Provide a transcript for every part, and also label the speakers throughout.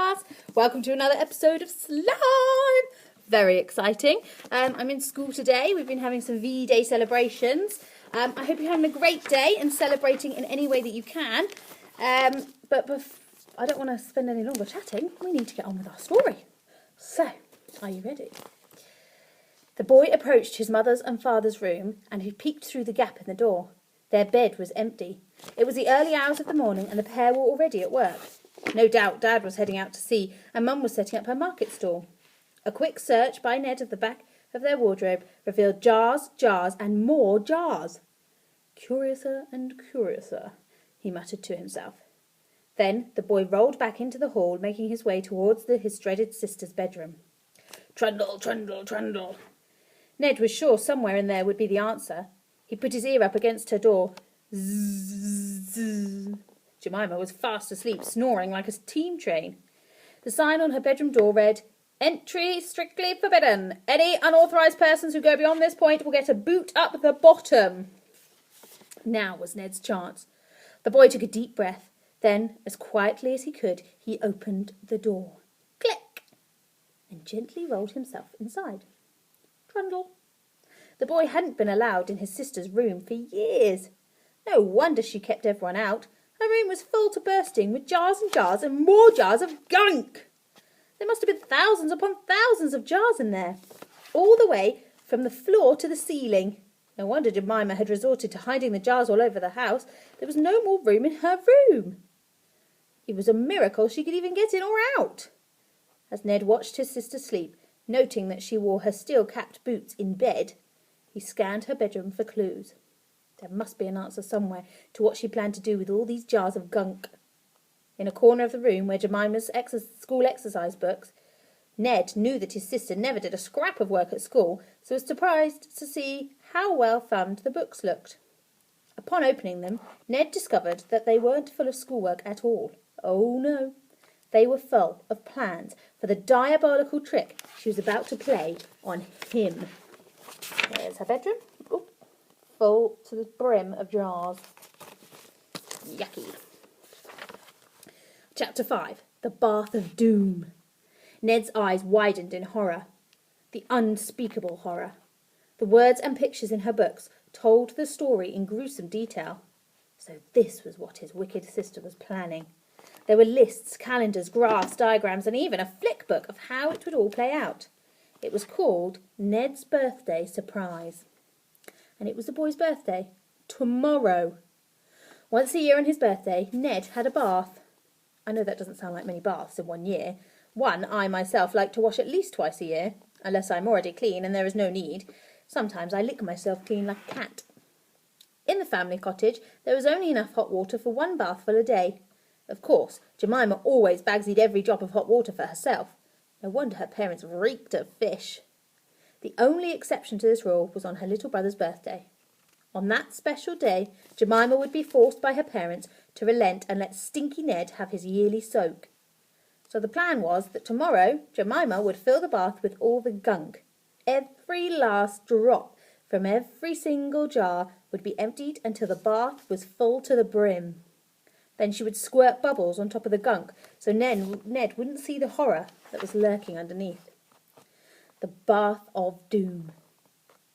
Speaker 1: class. Welcome to another episode of Slime. Very exciting. I'm in school today. We've been having some V-Day celebrations. I hope you're having a great day and celebrating in any way that you can. But I don't want to spend any longer chatting. We need to get on with our story. So, are you ready? The boy approached his mother's and father's room and he peeked through the gap in the door. Their bed was empty. It was the early hours of the morning and the pair were already at work. No doubt Dad was heading out to sea and Mum was setting up her market stall. A quick search by Ned of the back of their wardrobe revealed jars, and more jars. Curiouser and curiouser, he muttered to himself. Then the boy rolled back into the hall, making his way towards his dreaded sister's bedroom. Trundle, trundle, trundle. Ned was sure somewhere in there would be the answer. He put his ear up against her door. Zzz. Jemima was fast asleep, snoring like a steam train. The sign on her bedroom door read, "Entry strictly forbidden. Any unauthorised persons who go beyond this point will get a boot up the bottom." Now was Ned's chance. The boy took a deep breath. Then, as quietly as he could, he opened the door. Click! And gently rolled himself inside. Trundle. The boy hadn't been allowed in his sister's room for years. No wonder she kept everyone out. Her room was full to bursting with jars and more jars of gunk. There must have been thousands upon thousands of jars in there, all the way from the floor to the ceiling. No wonder Jemima had resorted to hiding the jars all over the house. There was no more room in her room. It was a miracle she could even get in or out. As Ned watched his sister sleep, noting that she wore her steel-capped boots in bed, he scanned her bedroom for clues. There must be an answer somewhere to what she planned to do with all these jars of gunk. In a corner of the room where Jemima's school exercise books, Ned knew that his sister never did a scrap of work at school, so was surprised to see how well thumbed the books looked. Upon opening them, Ned discovered that they weren't full of schoolwork at all. Oh no, they were full of plans for the diabolical trick she was about to play on him. There's her bedroom. Ooh, full to the brim of jars. Yucky. Chapter 5. The Bath of Doom. Ned's eyes widened in horror. The unspeakable horror. The words and pictures in her books told the story in gruesome detail. So this was what his wicked sister was planning. There were lists, calendars, graphs, diagrams, and even a flick book of how it would all play out. It was called Ned's Birthday Surprise. And it was the boy's birthday. Tomorrow. Once a year on his birthday, Ned had a bath. I know that doesn't sound like many baths in 1 year. One I myself like to wash at least twice a year, unless I'm already clean and there is no need. Sometimes I lick myself clean like a cat. In the family cottage, there was only enough hot water for one bathful a day. Of course, Jemima always bagsied every drop of hot water for herself. No wonder her parents reeked of fish. The only exception to this rule was on her little brother's birthday. On that special day, Jemima would be forced by her parents to relent and let Stinky Ned have his yearly soak. So the plan was that tomorrow Jemima would fill the bath with all the gunk. Every last drop from every single jar would be emptied until the bath was full to the brim. Then she would squirt bubbles on top of the gunk so Ned wouldn't see the horror that was lurking underneath. The Bath of Doom.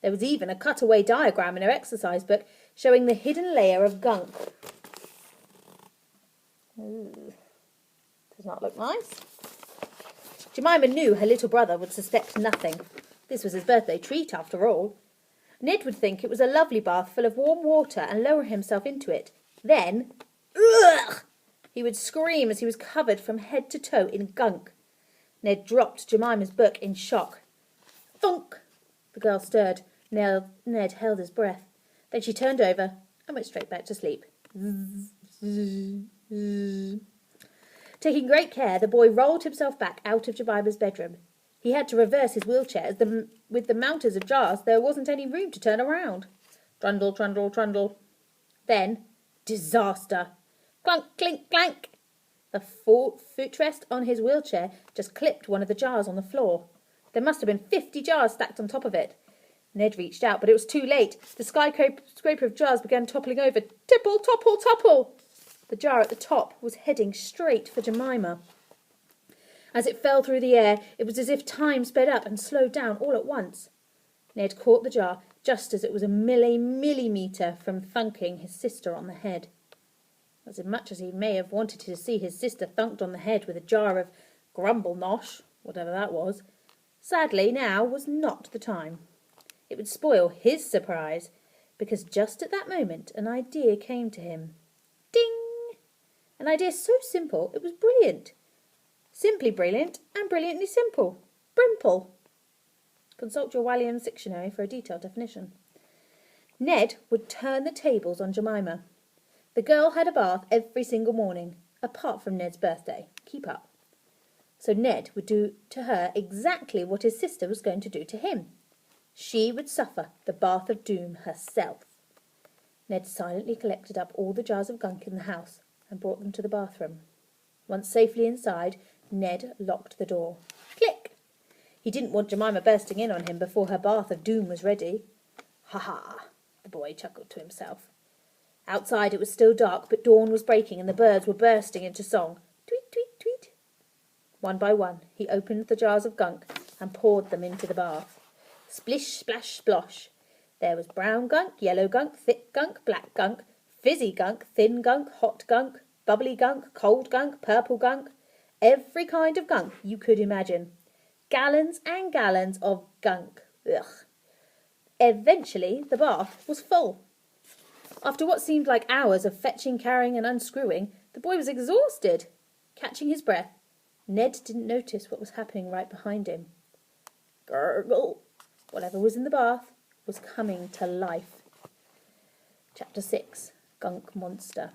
Speaker 1: There was even a cutaway diagram in her exercise book showing the hidden layer of gunk. Ooh. Does not look nice. Jemima knew her little brother would suspect nothing. This was his birthday treat, after all. Ned would think it was a lovely bath full of warm water and lower himself into it. Then, ugh! He would scream as he was covered from head to toe in gunk. Ned dropped Jemima's book in shock. Thunk! The girl stirred. Ned held his breath. Then she turned over and went straight back to sleep. Taking great care, the boy rolled himself back out of Jemima's bedroom. He had to reverse his wheelchair as with the mountains of jars there wasn't any room to turn around. Trundle, trundle, trundle. Then, disaster. Clunk, clink, clank. The footrest on his wheelchair just clipped one of the jars on the floor. There must have been 50 jars stacked on top of it. Ned reached out, but it was too late. The skyscraper of jars began toppling over. Tipple, topple, topple! The jar at the top was heading straight for Jemima. As it fell through the air, it was as if time sped up and slowed down all at once. Ned caught the jar just as it was a millimetre from thunking his sister on the head. As much as he may have wanted to see his sister thunked on the head with a jar of grumble nosh, whatever that was, sadly now was not the time. It would spoil his surprise, because just at that moment an idea came to him. Ding! An idea so simple it was brilliant. Simply brilliant and brilliantly simple. Brimple. Consult your Williams dictionary for a detailed definition. Ned would turn the tables on Jemima. The girl had a bath every single morning, apart from Ned's birthday. Keep up. So Ned would do to her exactly what his sister was going to do to him. She would suffer the bath of doom herself. Ned silently collected up all the jars of gunk in the house and brought them to the bathroom. Once safely inside, Ned locked the door. Click! He didn't want Jemima bursting in on him before her bath of doom was ready. Ha ha! The boy chuckled to himself. Outside it was still dark, but dawn was breaking and the birds were bursting into song. Tweet, tweet, tweet. One by one, he opened the jars of gunk and poured them into the bath. Splish, splash, splosh. There was brown gunk, yellow gunk, thick gunk, black gunk, fizzy gunk, thin gunk, hot gunk, bubbly gunk, cold gunk, purple gunk. Every kind of gunk you could imagine. Gallons and gallons of gunk. Ugh. Eventually, the bath was full. After what seemed like hours of fetching, carrying and unscrewing, the boy was exhausted. Catching his breath, Ned didn't notice what was happening right behind him. Gurgle! Whatever was in the bath was coming to life. Chapter 6. Gunk Monster.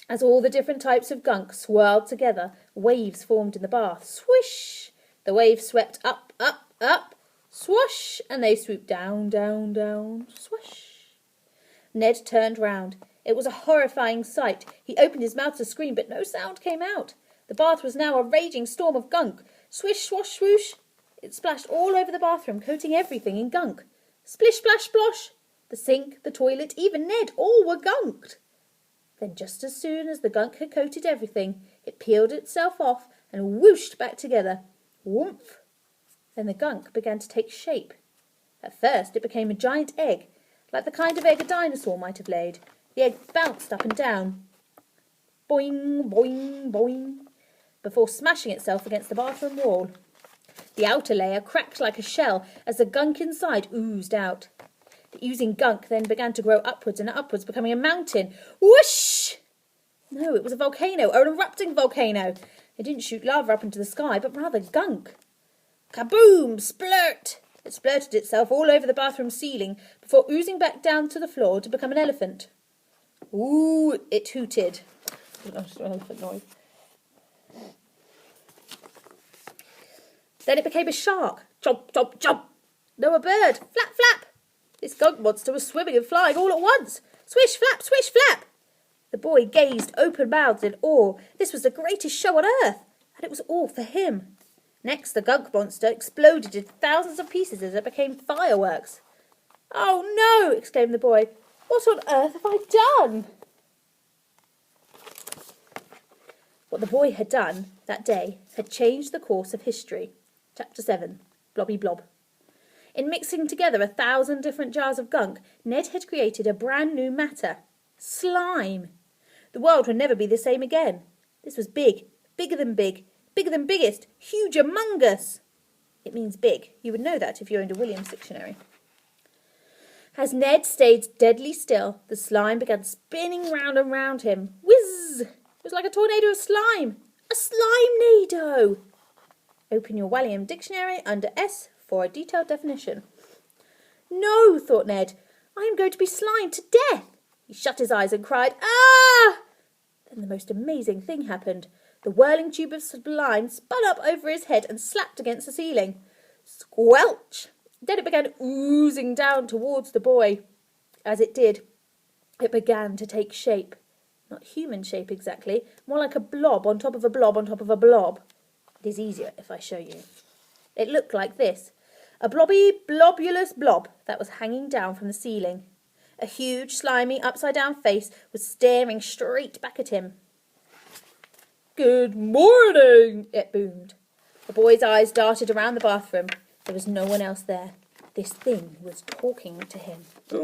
Speaker 1: As all the different types of gunk swirled together, waves formed in the bath. Swish! The waves swept up, up, up. Swoosh! And they swooped down, down, down. Swoosh! Ned turned round. It was a horrifying sight. He opened his mouth to scream, but no sound came out. The bath was now a raging storm of gunk. Swish, swash, swoosh. It splashed all over the bathroom, coating everything in gunk. Splish, splash, splosh. The sink, the toilet, even Ned, all were gunked. Then just as soon as the gunk had coated everything, it peeled itself off and whooshed back together. Whoomph! Then the gunk began to take shape. At first it became a giant egg, like the kind of egg a dinosaur might have laid. The egg bounced up and down. Boing, boing, boing, before smashing itself against the bathroom wall. The outer layer cracked like a shell as the gunk inside oozed out. The oozing gunk then began to grow upwards and upwards, becoming a mountain. Whoosh! No, it was a volcano, an erupting volcano. It didn't shoot lava up into the sky, but rather gunk. Kaboom! Splurt! It splurted itself all over the bathroom ceiling before oozing back down to the floor to become an elephant. Ooh, it hooted. Elephant noise. Then it became a shark. Chomp, chomp, chomp. No, a bird. Flap, flap. This gunk monster was swimming and flying all at once. Swish, flap, swish, flap. The boy gazed open-mouthed in awe. This was the greatest show on earth, and it was all for him. Next, the gunk monster exploded into thousands of pieces as it became fireworks. Oh, no, exclaimed the boy. What on earth have I done? What the boy had done that day had changed the course of history. Chapter 7. Blobby Blob. In mixing together 1,000 different jars of gunk, Ned had created a brand new matter. Slime. The world would never be the same again. This was big, bigger than big, bigger than biggest, huge among us. It means big. You would know that if you owned a Williams dictionary. As Ned stayed deadly still, the slime began spinning round and round him. Whiz! It was like a tornado of slime. A slime-nado! Open your Williams dictionary under S for a detailed definition. No, thought Ned. I am going to be slimed to death. He shut his eyes and cried, ah! Then the most amazing thing happened. The whirling tube of slime spun up over his head and slapped against the ceiling. Squelch! Then it began oozing down towards the boy. As it did, it began to take shape. Not human shape exactly, more like a blob on top of a blob on top of a blob. It is easier if I show you. It looked like this. A blobby, blobulous blob that was hanging down from the ceiling. A huge, slimy, upside-down face was staring straight back at him. Good morning, it boomed. The boy's eyes darted around the bathroom. There was no one else there. This thing was talking to him. We're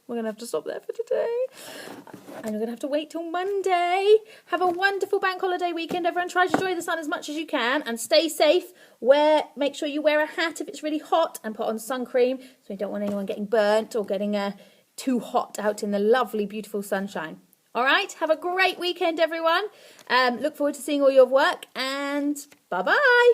Speaker 1: going to have to stop there for today. And we're going to have to wait till Monday. Have a wonderful bank holiday weekend. Everyone try to enjoy the sun as much as you can. And stay safe. Make sure you wear a hat if it's really hot. And put on sun cream. So we don't want anyone getting burnt or getting too hot out in the lovely, beautiful sunshine. All right. Have a great weekend, everyone. Look forward to seeing all your work. And bye-bye.